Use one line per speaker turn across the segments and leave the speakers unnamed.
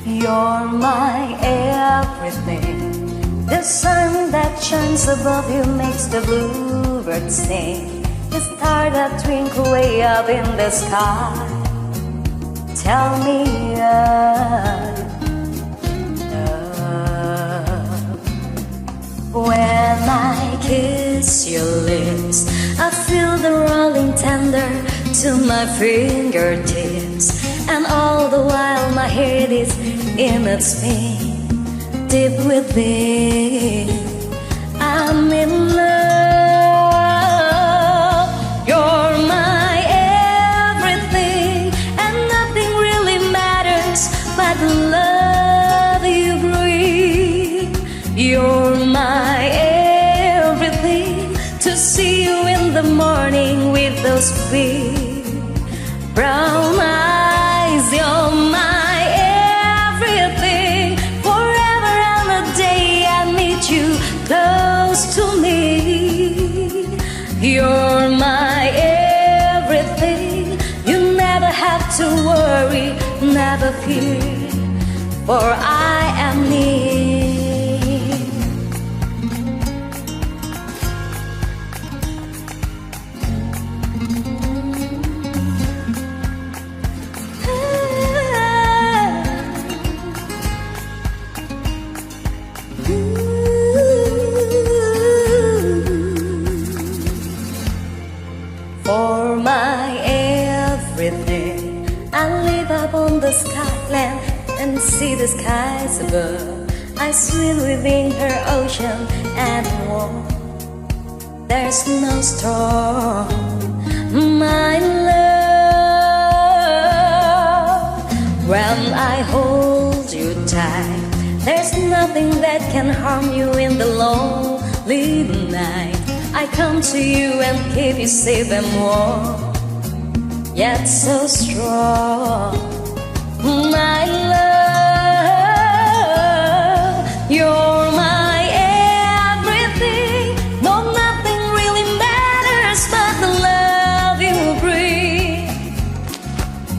You're my everything. The sun that shines above you makes the bluebird sing. The star that twinkle way up in the sky. Tell me when I kiss your lips, I feel the rolling tender to my fingertips. And all the while my head is in its spin. Deep within, I'm in love. You're my everything, and nothing really matters but the love you bring. You're my everything. To see you in the morning with those big brown eyes. You're my everything. Forever and a day I need you close to me. You're my everything. You never have to worry, never fear, for I am near. For my everything, I live up on the skyline and see the skies above. I swim within her ocean and warm. There's no storm, my love. When I hold you tight, there's nothing that can harm you in the lonely night. I come to you and keep you safe and warm, yet so strong, my love. You're my everything. No, nothing really matters but the love you bring.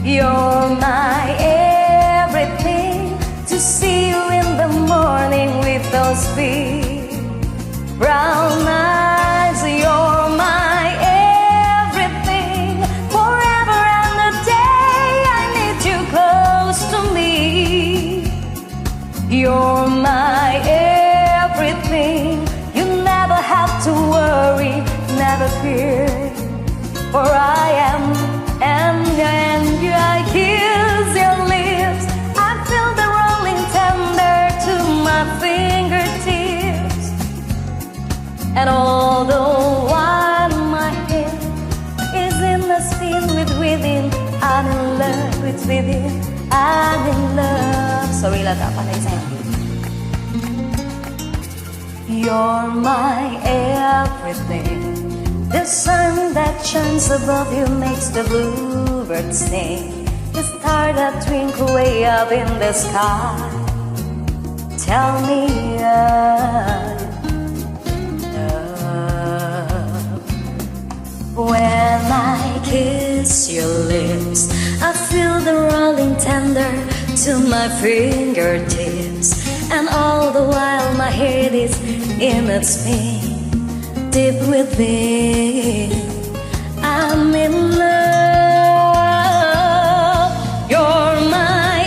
You're my everything. To see you in the morning with those big brown eyes. You're my everything. Forever and a day I need you close to me. You're my everything. You never have to worry, never fear, for I am, and I kiss your lips. I feel the rolling tender to my fingertips. And all the while my head is in the spin with within. I'm in love with within. I'm in love. Sorry lang, kapalay sa'yo. You're my everything. The sun that shines above you makes the bluebird sing. The star that twinkle way up in the sky. Tell me when I kiss your lips, I feel the rolling tender to my fingertips. And all the while my head is in its spin. Deep within, I'm in love. You're my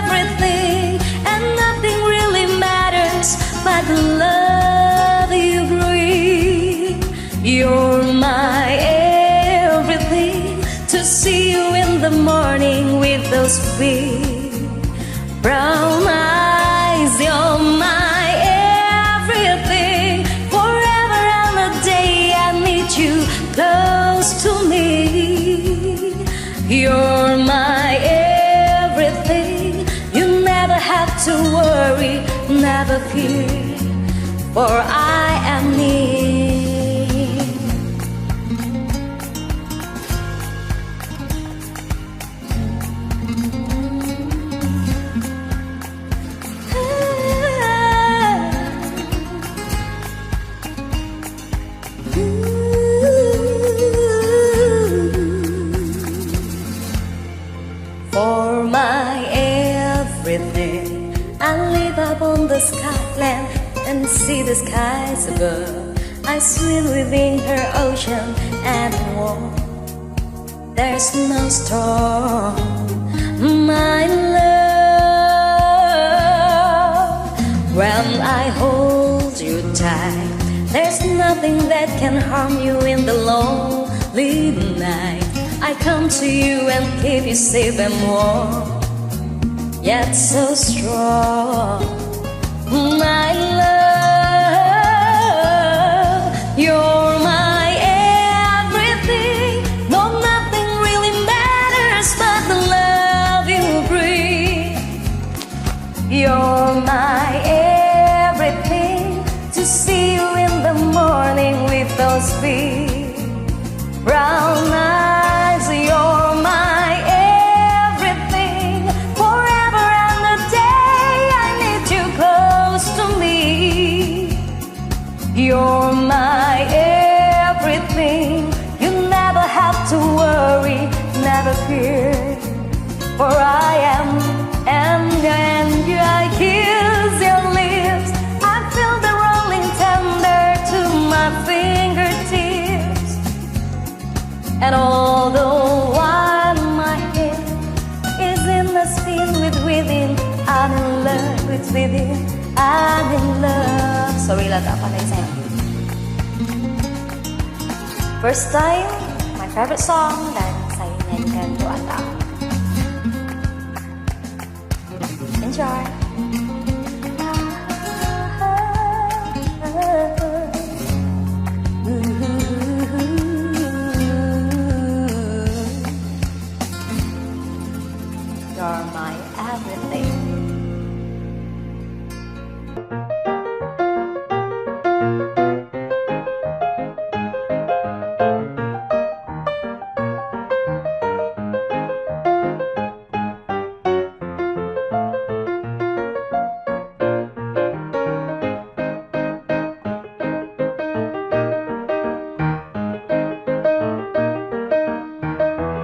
everything, and nothing really matters but the love you bring. You're my everything. To see you in the morning with those big brown eyes. You're my everything. Forever and a day I need you close to me. You're my everything. You never have to worry, never fear, for I am near. everything. I live up on the skyland and see the skies above. I swim within her ocean and warm. There's no storm, my love. When I hold you tight, there's nothing that can harm you in the lonely night. I come to you and keep you safe and warm, yet so strong, my love. You're my everything. No, nothing really matters but the love you bring. You're my everything. To see you in the morning with those big brown eyes. You're my everything. Forever and a day I need you close to me. You're my everything. You never have to worry, never fear. For I am, and I kiss your lips. I feel the rolling tender to my fingertips. And all the while my head is in the spin with within. I'm in love with within. I'm in love. Sorry lang, apa na isa. First time, my favorite song, dan saya nyanyikan doa tak. Enjoy.